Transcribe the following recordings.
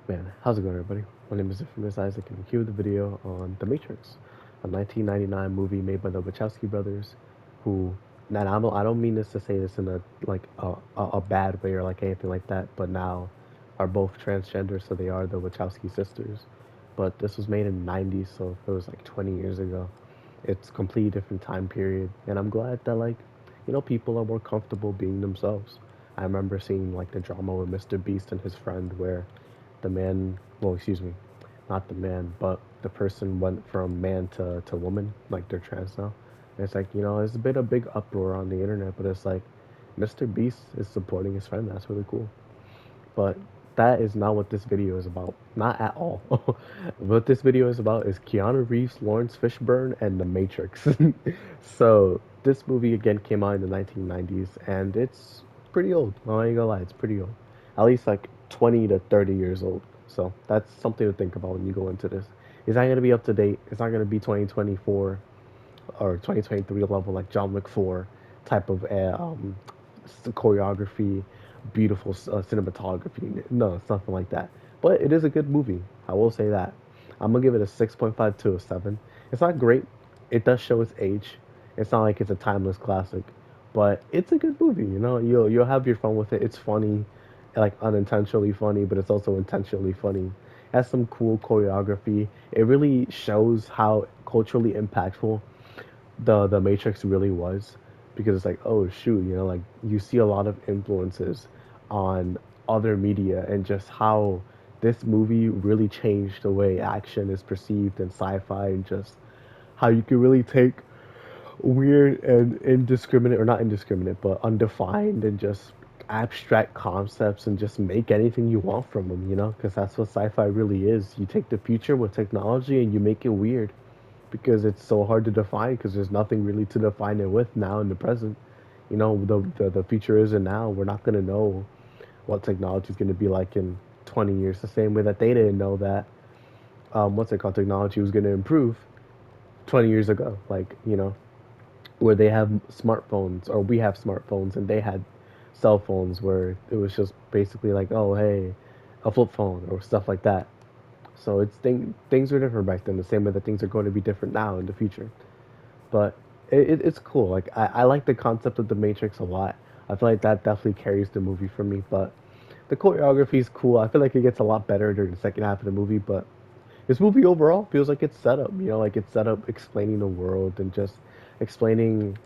Man, how's it going, everybody? My name is Infamous Isaac, and here with the video on The Matrix, a 1999 movie made by the Wachowski brothers, who, and I don't mean this to say this in a bad way or like anything like that, but now are both transgender, so they are the Wachowski sisters. But this was made in the 90s, so it was like 20 years ago. It's a completely different time period, and I'm glad that people are more comfortable being themselves. I remember seeing like the drama with Mr. Beast and his friend where the man, well, excuse me, not the man, but the person went from man to woman, like they're trans now. And it's like, there's been a big uproar on the internet, but it's like Mr. Beast is supporting his friend. That's really cool. But that is not what this video is about. Not at all. What this video is about is Keanu Reeves, Laurence Fishburne, and The Matrix. So this movie again came out in the 1990s, and it's pretty old. I ain't gonna lie, it's pretty old. At least like 20 to 30 years old. So that's something to think about when you go into this. It's not gonna be up to date. It's not gonna be 2024 or 2023 level like John Wick 4 type of choreography, beautiful cinematography. No, it's nothing like that. But it is a good movie. I will say that. I'm gonna give it a 6.5 to a 7. It's not great. It does show its age. It's not like it's a timeless classic, but it's a good movie. You'll have your fun with it. It's funny, like unintentionally funny, but it's also intentionally funny. It has some cool choreography. It really shows how culturally impactful the Matrix really was, because it's like, oh shoot, like you see a lot of influences on other media, and just how this movie really changed the way action is perceived in sci-fi, and just how you can really take weird and indiscriminate, or not indiscriminate, but undefined and just abstract concepts, and just make anything you want from them, because that's what sci-fi really is. You take the future with technology and you make it weird, because it's so hard to define, because there's nothing really to define it with now in the present. The future isn't now. We're not going to know what technology is going to be like in 20 years, the same way that they didn't know that, what's it called, technology was going to improve 20 years ago. Like, where they have smartphones, or we have smartphones, and they had cell phones where it was just basically like, oh, hey, a flip phone or stuff like that. So things were different back then, the same way that things are going to be different now in the future. But it's cool. Like I like the concept of the Matrix a lot. I feel like that definitely carries the movie for me. But the choreography is cool. I feel like it gets a lot better during the second half of the movie. But this movie overall feels like it's set up. Like it's set up explaining the world, and just explaining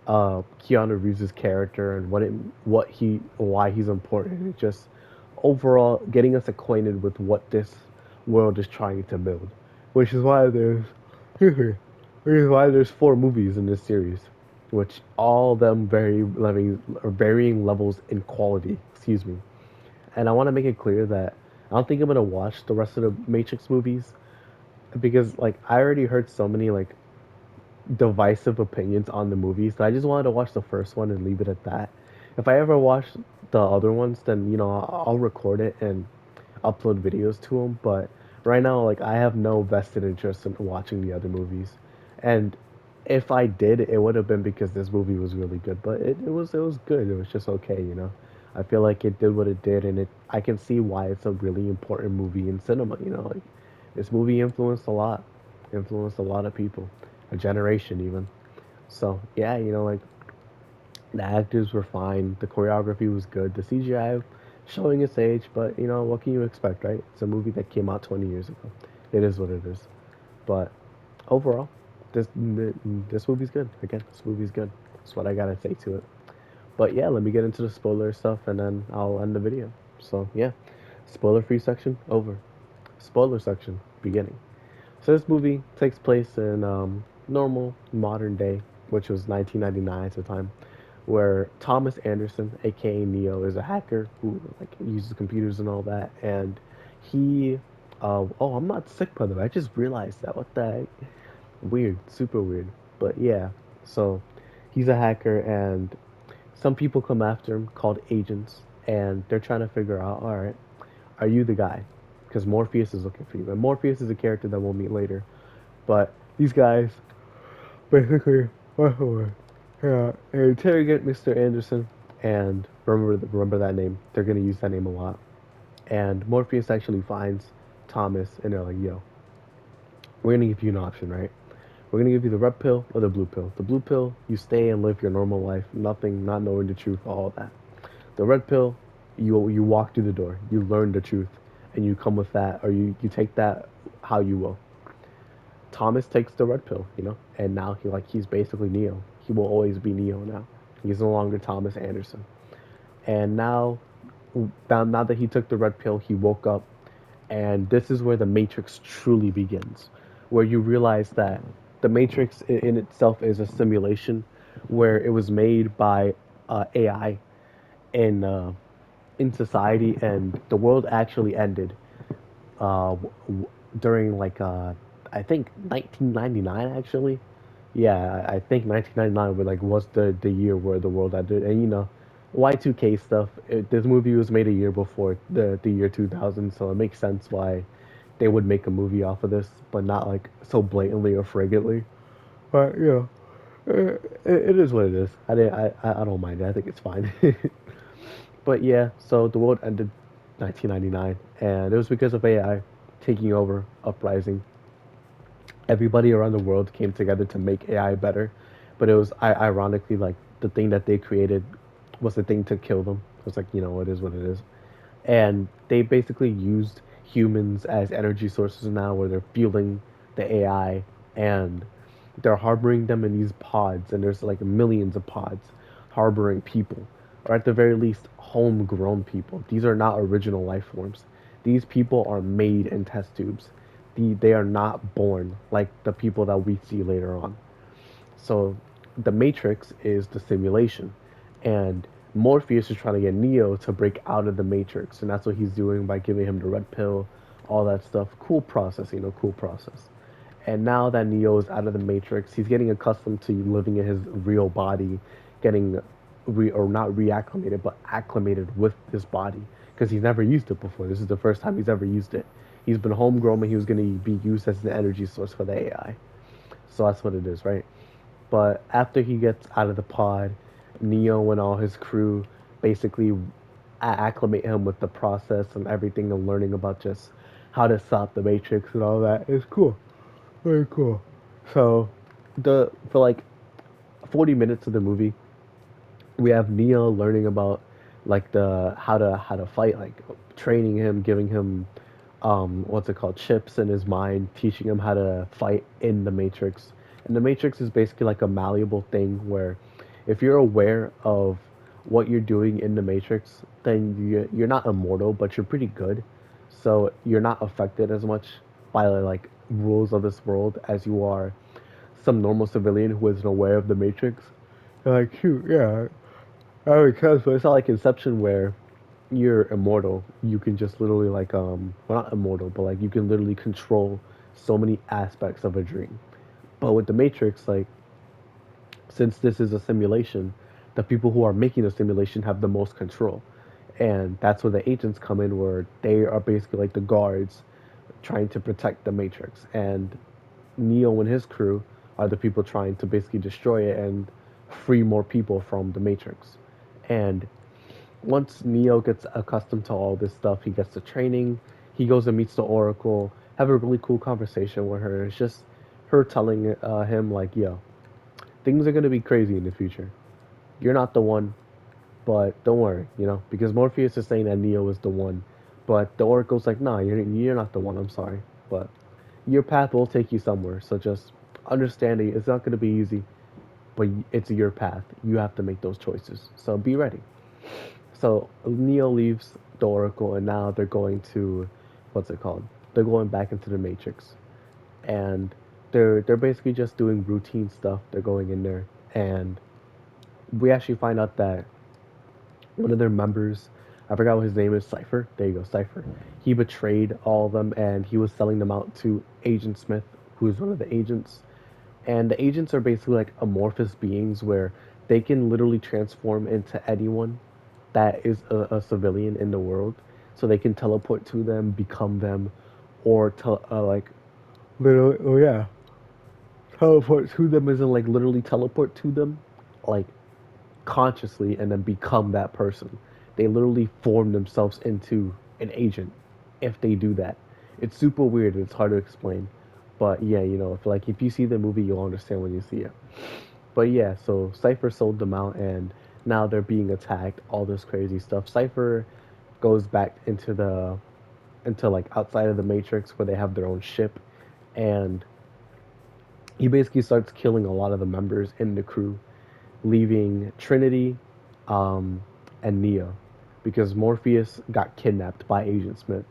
Keanu Reeves' character, and why he's important, and just overall getting us acquainted with what this world is trying to build, which is why there's which is why there's four movies in this series, which all of them varying levels in quality. Excuse me. And I want to make it clear that I don't think I'm gonna watch the rest of the Matrix movies, because like I already heard so many like divisive opinions on the movies that I just wanted to watch the first one and leave it at that. If I ever watch the other ones, then I'll record it and upload videos to them. But right now, like I have no vested interest in watching the other movies, and if I did, it would have been because this movie was really good. But it was good. It was just okay. I feel like it did what it did, and I can see why it's a really important movie in cinema. Like this movie influenced a lot of people, a generation even. So yeah, like the actors were fine, the choreography was good, the CGI showing its age, but what can you expect, right? It's a movie that came out 20 years ago. It is what it is. But overall, this this movie's good. Again, this movie's good. That's what I gotta say to it. But yeah, let me get into the spoiler stuff, and then I'll end the video. So yeah, spoiler free section over. Spoiler section beginning. So this movie takes place in normal modern day, which was 1999 at the time, where Thomas Anderson, aka Neo, is a hacker who like uses computers and all that, and he, oh, I'm not sick by the way. I just realized that. What the heck? Weird, super weird. But yeah, so he's a hacker, and some people come after him called agents, and they're trying to figure out, all right, are you the guy? Because Morpheus is looking for you, and Morpheus is a character that we'll meet later. But these guys basically interrogate Mr. Anderson, and remember that name. They're gonna use that name a lot. And Morpheus actually finds Thomas, and they're like, "Yo, we're gonna give you an option, right? We're gonna give you the red pill or the blue pill. The blue pill, you stay and live your normal life, nothing, not knowing the truth, all of that. The red pill, you walk through the door, you learn the truth, and you come with that, or you take that how you will." Thomas takes the red pill, and now he's basically Neo. He will always be Neo now. He's no longer Thomas Anderson. And now that he took the red pill, he woke up, and this is where the Matrix truly begins, where you realize that the Matrix in itself is a simulation, where it was made by AI in in society, and the world actually ended during I think 1999 actually. Yeah, I think 1999 was the year where the world ended, and Y2K stuff. This movie was made a year before the year 2000, so it makes sense why they would make a movie off of this, but not like so blatantly or fragrantly. But it is what it is. I don't mind it. I think it's fine. But yeah, so the world ended 1999, and it was because of AI taking over, uprising. Everybody around the world came together to make AI better, but it was ironically like the thing that they created was the thing to kill them. It was like, it is what it is. And they basically used humans as energy sources now, where they're fueling the AI, and they're harboring them in these pods, and there's like millions of pods harboring people, or at the very least homegrown people. These are not original life forms. These people are made in test tubes. They are not born like the people that we see later on. So the Matrix is the simulation, and Morpheus is trying to get Neo to break out of the Matrix, and that's what he's doing by giving him the red pill, all that stuff. Cool process, cool process. And now that Neo is out of the Matrix, he's getting accustomed to living in his real body, getting or not reacclimated, but acclimated with this body because he's never used it before. This is the first time he's ever used it. He's been homegrown, and he was going to be used as an energy source for the AI. So that's what it is, right? But after he gets out of the pod, Neo and all his crew basically acclimate him with the process and everything, and learning about just how to stop the Matrix and all that. It's cool. Very cool. So, for like 40 minutes of the movie, we have Neo learning about like the how to fight, like training him, giving him what's it called, chips in his mind, teaching him how to fight in the Matrix. And the Matrix is basically like a malleable thing where if you're aware of what you're doing in the Matrix, then you're not immortal, but you're pretty good. So you're not affected as much by like rules of this world as you are some normal civilian who isn't aware of the Matrix. You're like, shoot, yeah, that makes sense, but it's not like Inception where you're immortal. You can just literally well, not immortal, but like you can literally control so many aspects of a dream. But with the Matrix, like since this is a simulation, the people who are making the simulation have the most control. And that's where the agents come in, where they are basically like the guards trying to protect the Matrix. And Neo and his crew are the people trying to basically destroy it and free more people from the Matrix. And once Neo gets accustomed to all this stuff, he gets the training, he goes and meets the Oracle, have a really cool conversation with her. It's just her telling him like, yo, things are gonna be crazy in the future. You're not the one, but don't worry, because Morpheus is saying that Neo is the one, but the Oracle's like, nah, you're not the one. I'm sorry, but your path will take you somewhere. So just understanding it's not gonna be easy, but it's your path. You have to make those choices. So be ready. So Neo leaves the Oracle, and now they're going to, what's it called? They're going back into the Matrix, and they're basically just doing routine stuff. They're going in there, and we actually find out that one of their members, I forgot what his name is, Cipher. There you go, Cipher. He betrayed all of them, and he was selling them out to Agent Smith, who is one of the agents. And the agents are basically like amorphous beings where they can literally transform into anyone that is a civilian in the world. So they can teleport to them, become them, or like literally, oh yeah, teleport to them isn't like literally teleport to them, like consciously, and then become that person. They literally form themselves into an agent if they do that. It's super weird. It's hard to explain. But yeah, if you see the movie, you'll understand when you see it. But yeah, so Cypher sold them out, and now they're being attacked. All this crazy stuff. Cypher goes back into like outside of the Matrix where they have their own ship, and he basically starts killing a lot of the members in the crew, leaving Trinity, um, and Neo, because Morpheus got kidnapped by Agent Smith,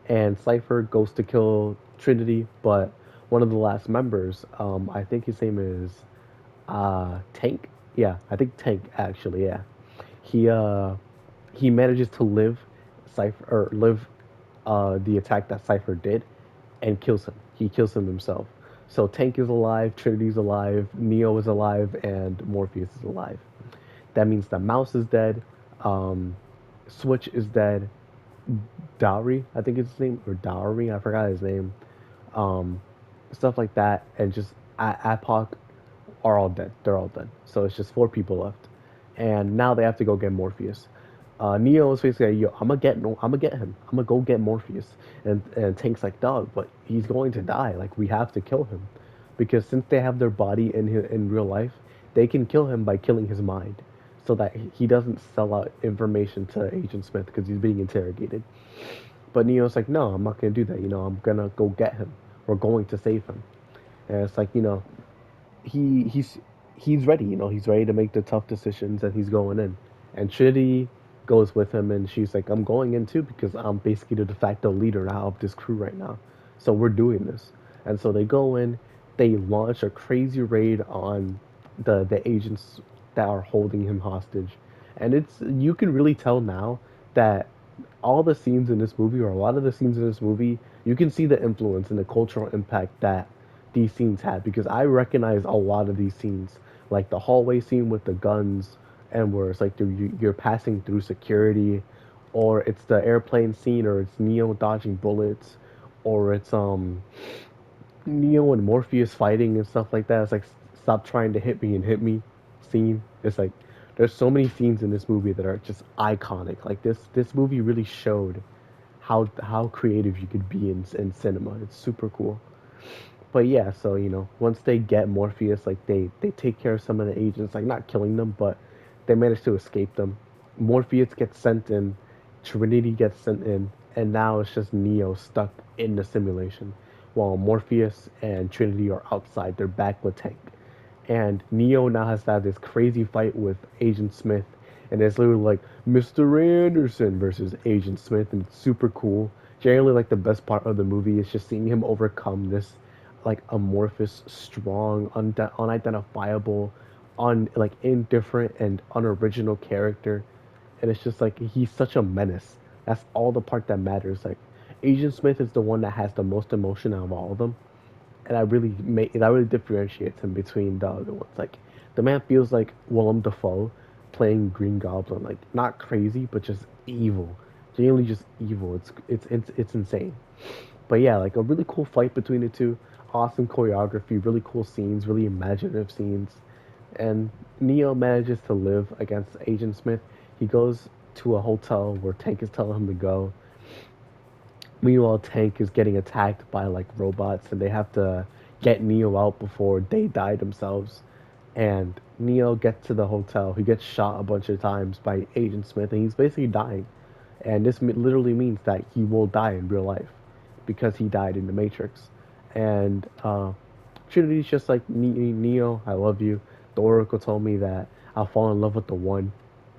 and Cypher goes to kill Trinity, but one of the last members, I think his name is Tank. Yeah, I think Tank actually. Yeah, he uh he manages to live the attack that Cypher did, and kills him. He kills him himself. So Tank is alive, Trinity's alive, Neo is alive, and Morpheus is alive. That means that Mouse is dead, um, Switch is dead, Dowry, I think it's his name, or Dowry, I forgot his name. Um, Stuff like that, and just APOC are all dead. They're all dead. So it's just four people left, and now they have to go get Morpheus. Neo is basically like, yo, I'm gonna get no, I'm gonna get him. I'm gonna go get Morpheus, and Tank's like, dog, but he's going to die. Like we have to kill him, because since they have their body in real life, they can kill him by killing his mind, so that he doesn't sell out information to Agent Smith because he's being interrogated. But Neo's like, no, I'm not gonna do that. I'm gonna go get him. We're going to save him. And it's like, he he's he's ready. He's ready to make the tough decisions, and he's going in. And Trinity goes with him, and she's like, "I'm going in too because I'm basically the de facto leader now of this crew right now. So we're doing this." And so they go in. They launch a crazy raid on the agents that are holding him hostage, and it's you can really tell now that all the scenes in this movie, or a lot of the scenes in this movie, you can see the influence and the cultural impact that these scenes had, because I recognize a lot of these scenes, like the hallway scene with the guns, and where it's like you're passing through security, or it's the airplane scene, or it's Neo dodging bullets, or it's Neo and Morpheus fighting and stuff like that. It's like stop trying to hit me and hit me scene. It's like there's so many scenes in this movie that are just iconic. Like this movie really showed how creative you could be in cinema. It's super cool. But yeah, so once they get Morpheus, like they take care of some of the agents, like not killing them, but they manage to escape them. Morpheus gets sent in, Trinity gets sent in, and now it's just Neo stuck in the simulation, while Morpheus and Trinity are outside. They're back with Tank, and Neo now has to have this crazy fight with Agent Smith, and it's literally like Mr. Annnnderson versus Agent Smith, and it's super cool. Generally, like the best part of the movie is just seeing him overcome this like amorphous, strong, unidentifiable, like indifferent and unoriginal character, and it's just like he's such a menace. That's all the part that matters. Like Agent Smith is the one that has the most emotion out of all of them, and that really differentiates him between the other ones. Like the man feels like Willem Dafoe playing Green Goblin, like not crazy, but just evil, genuinely just evil. It's insane. But yeah, like a really cool fight between the two, awesome choreography, really cool scenes, really imaginative scenes, and Neo manages to live against Agent Smith. He goes to a hotel where Tank is telling him to go. Meanwhile, Tank is getting attacked by like robots, and they have to get Neo out before they die themselves. And Neo gets to the hotel. He gets shot a bunch of times by Agent Smith, and he's basically dying. And this literally means that he will die in real life because he died in the Matrix. And Trinity's just like, Neo, I love you. The Oracle told me that I'll fall in love with the one,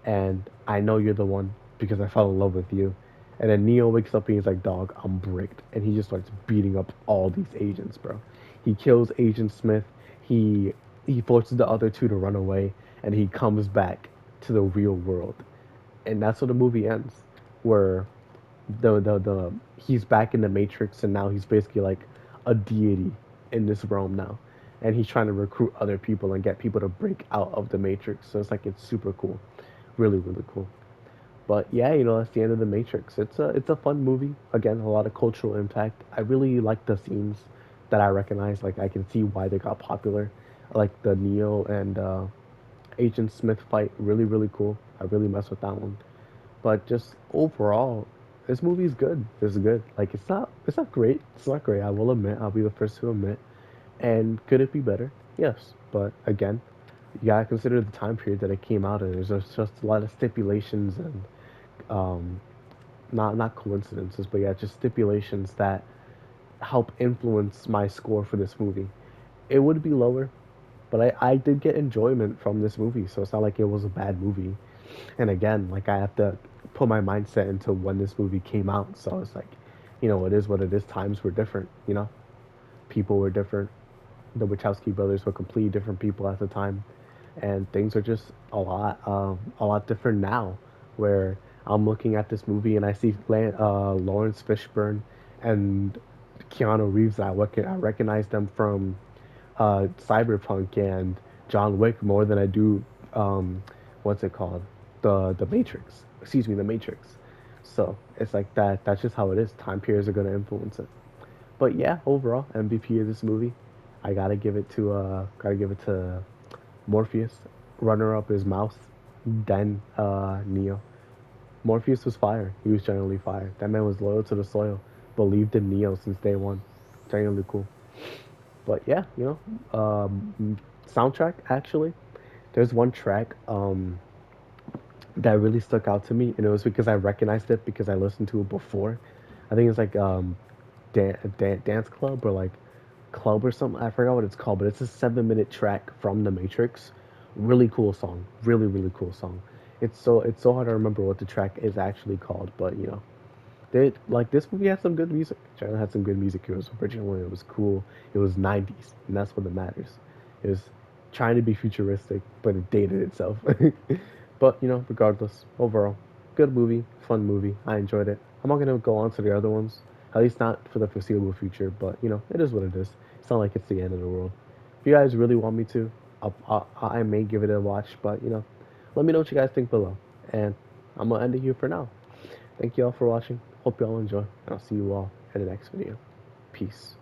and I know you're the one because I fell in love with you. And then Neo wakes up and he's like, dog, I'm bricked. And he just starts beating up all these agents, bro. He kills Agent Smith. He he forces the other two to run away, and he comes back to the real world. And that's how the movie ends, where the he's back in the Matrix, and now he's basically like a deity in this realm now, and he's trying to recruit other people and get people to break out of the Matrix. So it's super cool, really cool. But yeah, that's the end of the Matrix. It's a fun movie. Again, a lot of cultural impact. I really like the scenes that I recognize. Like I can see why they got popular. Like the Neo and Agent Smith fight, really cool. I really mess with that one. But just overall, This movie's good. It's good. Like it's not great. It's not great. I will admit. I'll be the first to admit. And could it be better? Yes. But again, you gotta consider the time period that it came out in. There's just a lot of stipulations and um, not coincidences, but yeah, just stipulations that help influence my score for this movie. It would be lower, but I did get enjoyment from this movie, so it's not like it was a bad movie. And again, like I have to put my mindset into when this movie came out, so it's like, it is what it is. Times were different, people were different. The Wachowski brothers were completely different people at the time, and things are just a lot different now. Where I'm looking at this movie and I see Laurence Fishburne and Keanu Reeves. I recognize them from Cyberpunk and John Wick more than I do what's it called, the Matrix. Excuse me, the Matrix. So it's like that. That's just how it is. Time periods are gonna influence it. But yeah, overall MVP of this movie, I gotta give it to Morpheus. Runner up is Mouse, then Neo. Morpheus was fire. He was generally fire. That man was loyal to the soil, believed in Neo since day one. Genuinely cool. But yeah, soundtrack actually. There's one track that really stuck out to me, and it was because I recognized it because I listened to it before. I think it's like dance club or like club or something. I forgot what it's called, but it's a 7 minute track from The Matrix. Really cool song. Really cool song. It's so hard to remember what the track is actually called, but they like this movie had some good music. China had some good music. It was original. It was cool. It was 90s, and that's what matters. It was trying to be futuristic, but it dated itself. But regardless, overall, good movie, fun movie. I enjoyed it. I'm not gonna go on to the other ones, at least not for the foreseeable future. But it is what it is. It's not like it's the end of the world. If you guys really want me to, I may give it a watch. But let me know what you guys think below. And I'm gonna end it here for now. Thank you all for watching. Hope you all enjoy, and I'll see you all in the next video. Peace.